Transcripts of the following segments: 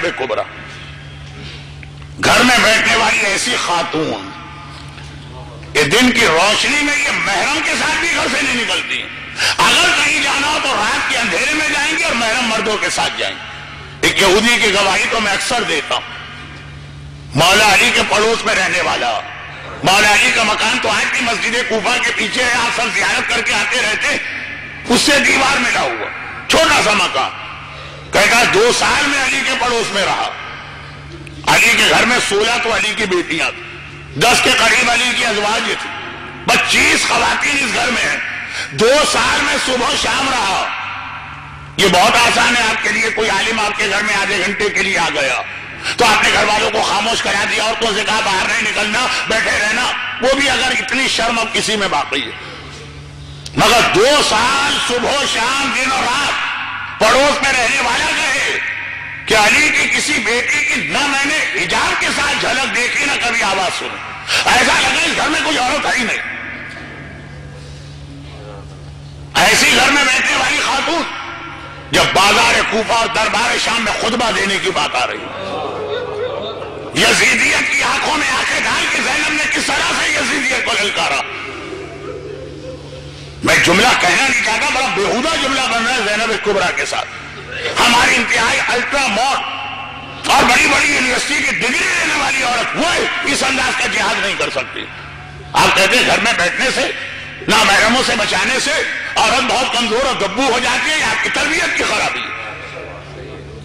زینب کبریٰ، گھر میں بیٹھنے والی ایسی خاتون، یہ دن کی روشنی میں یہ محرم کے ساتھ بھی گھر سے نہیں نکلتی. اگر کہیں جانا ہو تو رات کے اندھیرے میں جائیں گے اور محرم مردوں کے ساتھ جائیں گے. ایک یہودی کی گواہی تو میں اکثر دیتا ہوں، مولا علی کے پڑوس میں رہنے والا. مولا علی کا مکان تو آج بھی مسجد کوفہ کے پیچھے ہے، آپ سب زیارت کر کے آتے رہتے. اس سے دیوار ملا ہوا چھوٹا سا مکان. کہتا 2 سال میں علی کے پڑوس میں رہا. علی کے گھر میں 16 تو علی کی بیٹیاں تھیں، 10 کے قریب علی کی ازواج تھی، 25 خواتین اس گھر میں ہیں. 2 سال میں صبح و شام رہا. یہ بہت آسان ہے آپ کے لیے، کوئی عالم آپ کے گھر میں آدھے گھنٹے کے لیے آ گیا تو آپ نے گھر والوں کو خاموش کرا دیا، عورتوں سے کہا باہر نہیں نکلنا، بیٹھے رہنا. وہ بھی اگر اتنی شرم اب کسی میں باقی ہے. مگر 2 سال صبح و شام دن اور رات پڑوس میں رہنے والا کہے کہ علی کی کسی بیٹی کی نہ میں نے حجاب کے ساتھ جھلک دیکھی نہ کبھی آواز سنی. ایسا لگا اس گھر میں کوئی عورت ہے ہی نہیں. ایسی گھر میں بیٹھنے والی خاتون جب بازار کوفہ اور دربار شام میں خطبہ دینے کی بات آ رہی، یزیدیت کی آنکھوں میں آنکھیں ڈال کے زینب نے کس طرح سے یزیدیت کو للکارا. میں جملہ کہنا نہیں چاہتا، بڑا بیہودہ جملہ بن رہا ہے زینب کبریٰ کے ساتھ. ہماری انتہائی الٹرا ماڈ اور بڑی بڑی یونیورسٹی کی ڈگری لینے والی عورت وہ اس انداز کا جہاد نہیں کر سکتی. آپ کہتے ہیں گھر میں بیٹھنے سے، نامحرموں سے بچانے سے عورت بہت کمزور اور گبو ہو جاتی ہے، یہ آپ کی تربیت کی خرابی ہے.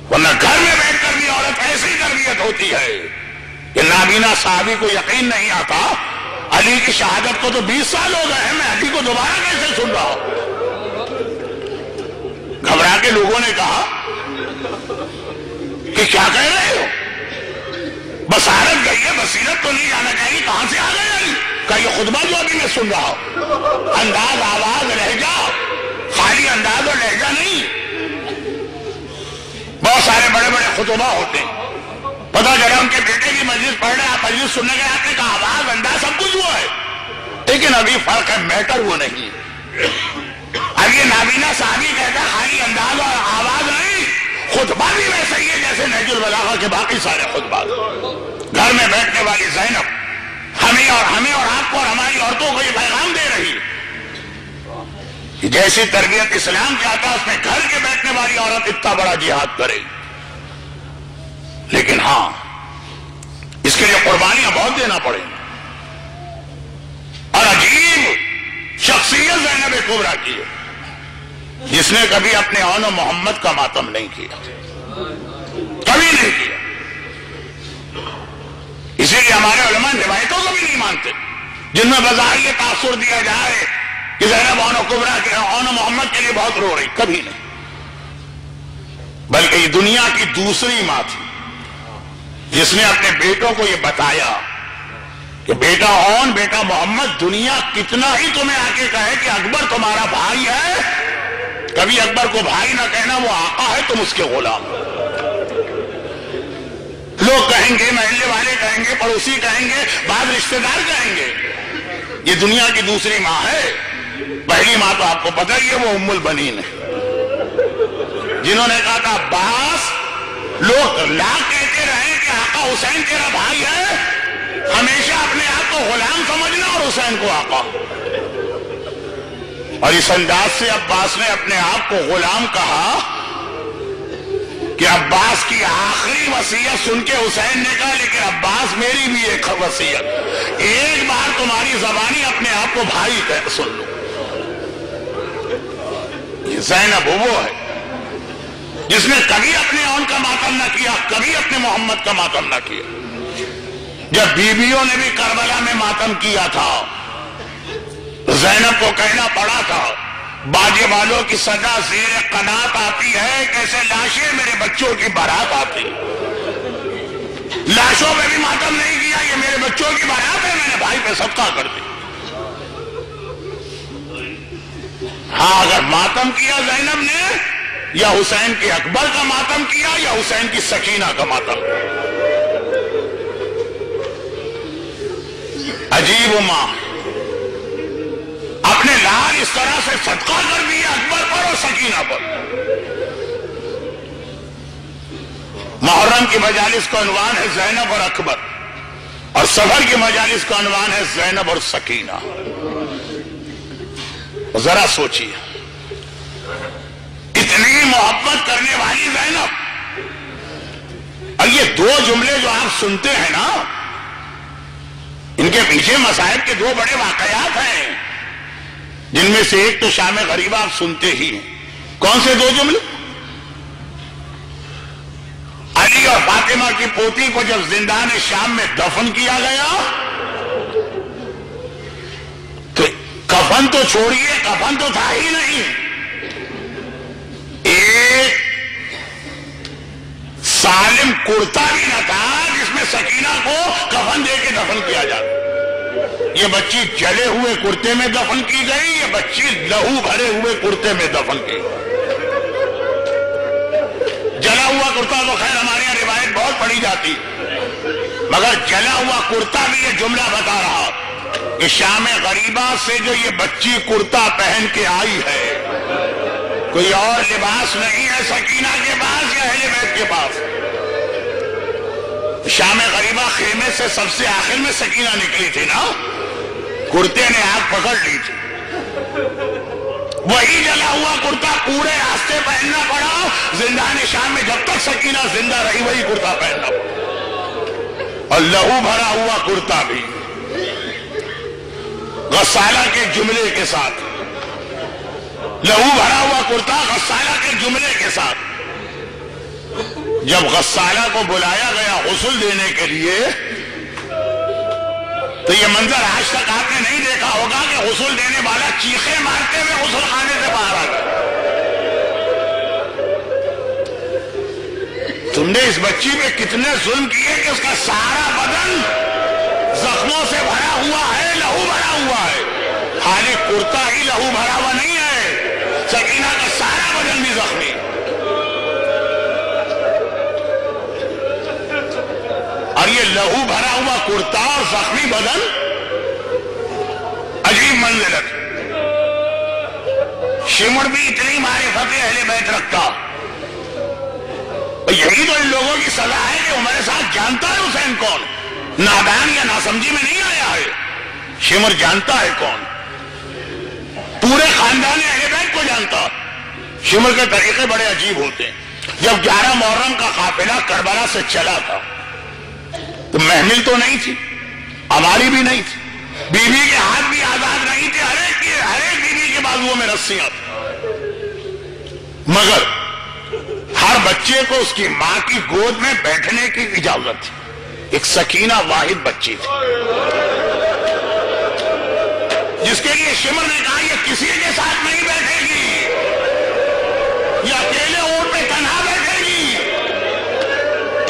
ورنہ گھر میں بیٹھ کر بھی عورت ایسی تربیت ہوتی ہے کہ نابینا صحابی کو یقین نہیں آتا علی کی شہادت کو تو 20 سال ہو گئے ہیں، میں علی کو دوبارہ کیسے سن رہا ہوں. گھبرا کے لوگوں نے کہا کہ کیا کہہ رہے ہو، بصارت گئی ہے، بصیرت تو نہیں جانا چاہیے، کہاں سے آ گئے علی؟ کہ یہ خطبہ جو ابھی میں سن رہا ہوں، انداز، آواز، لہجہ، خالی انداز اور لہجہ نہیں. بہت سارے بڑے بڑے خطبہ ہوتے ہیں، پتہ چلا ان کے بیٹے کی مجلس پڑھ رہے ہیں، آپ مجلس سننے گئے، آپ نے کہا آواز، انداز سب کچھ ہوا ہے، لیکن ابھی فرق ہے، میٹر وہ نہیں. اب یہ نابینا صحابی کہتا ہے خالی انداز اور آواز نہیں، خطبہ بھی ویسا ہی ہے جیسے نہج البلاغہ کے باقی سارے خطبات. گھر میں بیٹھنے والی زینب ہمیں اور آپ کو اور ہماری عورتوں کو یہ پیغام دے رہی ہے کہ جیسی تربیت اسلام چاہتا ہے اس میں گھر کے بیٹھنے والی عورت اتنا بڑا جہاد کرے. لیکن ہاں اس کے لیے قربانیاں بہت دینا پڑیں گی. اور عجیب شخصیت زینب کبریٰ کی ہے جس نے کبھی اپنے آن و محمد کا ماتم نہیں کیا، کبھی نہیں کیا. اسی لیے ہمارے علماء روایتوں کو بھی نہیں مانتے جن میں بظاہر یہ تاثر دیا جائے کہ زینب آن و کبریٰ کے آن و محمد کے لیے بہت رو رہی، کبھی نہیں. بلکہ یہ دنیا کی دوسری ماں تھی جس نے اپنے بیٹوں کو یہ بتایا کہ بیٹا آن، بیٹا محمد، دنیا کتنا ہی تمہیں آ کے کہے کہ اکبر تمہارا بھائی ہے، کبھی اکبر کو بھائی نہ کہنا، وہ آقا ہے، تم اس کے غلام. لوگ کہیں گے، محلے والے کہیں گے، پڑوسی کہیں گے، بعض رشتہ دار کہیں گے. یہ دنیا کی دوسری ماں ہے. پہلی ماں تو آپ کو پتہ ہی ہے، وہ ام البنین ہے جنہوں نے کہا تھا عباس، لوگ لاکھ کہتے رہے کہ آقا حسین تیرا بھائی ہے، ہمیشہ اپنے آپ کو غلام سمجھنا اور حسین کو آقا. اور اس انداز سے عباس نے اپنے آپ کو غلام کہا کہ عباس کی آخری وصیت سن کے حسین نے کہا لیکن عباس میری بھی ایک وصیت، ایک بار تمہاری زبانی اپنے آپ کو بھائی کہہ سن لو. یہ زینب وہ ہے جس نے کبھی اپنے آن کا ماتم نہ کیا، کبھی اپنے محمد کا ماتم نہ کیا. جب بیویوں نے بھی کربلا میں ماتم کیا تھا، زینب کو کہنا پڑا تھا باجے والوں کی سزا زیر قنات آتی ہے، کیسے لاشیں میرے بچوں کی بارات آتی. لاشوں میں بھی ماتم نہیں کیا، یہ میرے بچوں کی بارات ہے، میں نے بھائی پہ صدقہ کر دی. ہاں اگر ماتم کیا زینب نے، یا حسین کے اکبر کا ماتم کیا یا حسین کی سکینہ کا ماتم. عجیب ماں، اپنے لال اس طرح سے صدقہ کر دیا اکبر پر اور سکینہ پر. محرم رمضان کی مجالس کا عنوان ہے زینب اور اکبر، اور سفر کی مجالس کا عنوان ہے زینب اور سکینہ۔ ذرا سوچیے، اتنی محبت کرنے والی زینب، اور یہ دو جملے جو آپ سنتے ہیں نا، ان کے پیچھے مصائب کے دو بڑے واقعات ہیں، جن میں سے ایک تو شام غریبہ آپ سنتے ہی ہیں۔ کون سے دو جملے؟ علی اور فاطمہ کی پوتی کو جب زندان شام میں دفن کیا گیا تو کفن تو چھوڑیے، کفن تو تھا ہی نہیں، ایک سالم کرتا بھی نہ تھا جس میں سکینہ کو کفن دے کے دفن کیا جاتا۔ یہ بچی جلے ہوئے کرتے میں دفن کی گئی، یہ بچی لہو بھرے ہوئے کرتے میں دفن کی گئی۔ جلا ہوا کرتا تو خیر ہمارے یہاں روایت بہت پڑھی جاتی، مگر جلا ہوا کرتا بھی یہ جملہ بتا رہا کہ شام غریبہ سے جو یہ بچی کرتا پہن کے آئی ہے، کوئی اور لباس نہیں ہے سکینہ کے پاس یا اہل بیت کے پاس۔ شام غریبہ خیمے سے سب سے آخر میں سکینہ نکلی تھی نا، کرتے نے آگ پکڑ لی تھی، وہی جلا ہوا کرتا پورے راستے پہننا پڑا، زندان شام میں جب تک سکینہ زندہ رہی وہی کرتا پہننا پڑا، اور لہو بھرا ہوا کرتا بھی غسالہ کے جملے کے ساتھ، لہو بھرا ہوا کرتا غسالہ کے جملے کے ساتھ۔ جب غسالہ کو بلایا گیا غسل دینے کے لیے تو یہ منظر آج تک آپ نے نہیں دیکھا ہوگا کہ غسل دینے والا چیخیں مارتے ہوئے غسل خانے سے باہر آ گیا۔ تم نے اس بچی پہ کتنے ظلم کیے کہ اس کا سارا بدن زخموں سے بھرا ہوا ہے، لہو بھرا ہوا ہے۔ خالی کرتا ہی لہو بھرا ہوا نہیں ہے، سکینہ کا سارا بدن بھی زخمی۔ اور یہ لہو بھرا ہوا کرتا اور زخمی بدن، عجیب منزلت۔ شمر بھی اتنی معرفت اہل بیت رکھتا، یہی تو ان لوگوں کی سزا ہے کہ وہ میرے ساتھ جانتا ہے حسین کون، نادان یا ناسمجھی میں نہیں آیا ہے، شمر جانتا ہے کون، پورے خاندان اہل بیت کو جانتا۔ شمر کے طریقے بڑے عجیب ہوتے ہیں۔ جب 11 محرم کا قافلہ کربلا سے چلا تھا تو محمل تو نہیں تھی، ہماری بھی نہیں تھی، بیوی کے ہاتھ بھی آزاد نہیں تھے، ہر ایک بیوی کے بازوؤں میں رسیاں تھیں، مگر ہر بچے کو اس کی ماں کی گود میں بیٹھنے کی اجازت تھی۔ ایک سکینہ واحد بچی تھی جس کے لیے شمر نے کہا یہ کسی کے ساتھ نہیں بیٹھے گی، یہ اکیلے اونٹ پہ تنہا بیٹھے گی۔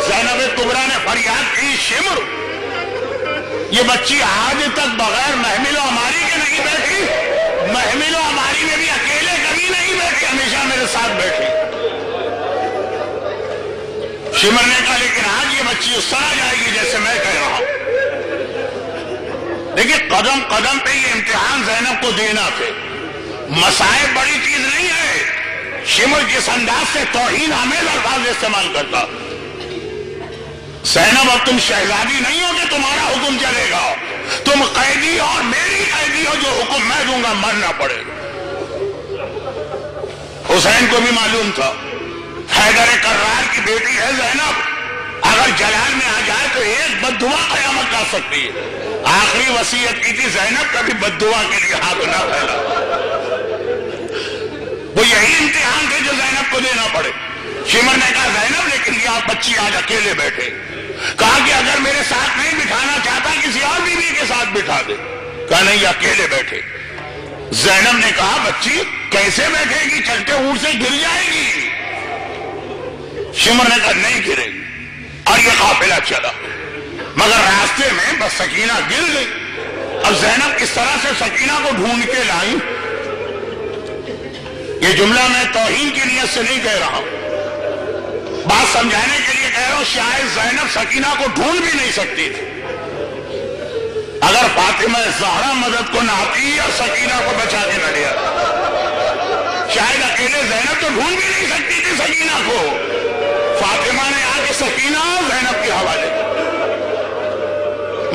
زینب کبریٰ نے فریاد کی، شمر یہ بچی آج تک بغیر محمل و عماری کے نہیں بیٹھی، محمل و عماری میں بھی اکیلے کبھی نہیں بیٹھی، ہمیشہ میرے ساتھ بیٹھی۔ شمر نے کہا لیکن آج یہ بچی اس طرح جائے گی جیسے میں کہہ رہا ہوں۔ دیکھیں قدم قدم پہ یہ امتحان زینب کو دینا تھے، مصائب بڑی چیز نہیں ہے۔ شمر جس انداز سے توہین آمیز الفاظ استعمال کرتا، زینب اب تم شہزادی نہیں ہو کہ تمہارا حکم چلے گا، تم قیدی اور میری قیدی ہو، جو حکم میں دوں گا مرنا پڑے گا۔ حسین کو بھی معلوم تھا حیدر کرار کی بیٹی ہے زینب، اگر جلال میں آ جائے تو ایک بد دعا قیامت لا سکتی ہے۔ آخری وصیت کی تھی زینب کبھی بد دعا کے لیے ہاتھ نہ پھیلا۔ وہ یہی امتحان تھے جو زینب کو دینا پڑے۔ شمر نے کہا زینب لیکن یہ آپ بچی آج اکیلے بیٹھے، کہا کہ اگر میرے ساتھ نہیں بٹھانا چاہتا کسی اور بیوی کے ساتھ بٹھا دے، کہا نہیں اکیلے بیٹھے۔ زینب نے کہا بچی کیسے بیٹھے گی، چلتے اونٹ سے گر جائے گی۔ شمر نے کہا نہیں گرے گی، اور یہ قافلہ چلا، مگر راستے میں بس سکینہ گر گئی۔ اب زینب کس طرح سے سکینہ کو ڈھونڈ کے لائی؟ یہ جملہ میں توہین کی نیت سے نہیں کہہ رہا ہوں، بات سمجھانے کے لیے کہہ رہا ہوں۔ شاید زینب سکینہ کو ڈھونڈ بھی نہیں سکتی تھی، اگر فاطمہ زہرا مدد کو نہ آتی اور سکینہ کو بچا کے نہ لیا، شاید اکیلے زینب تو ڈھونڈ بھی نہیں سکتی تھی سکینہ کو۔ فاطمہ نے آ کے سکینہ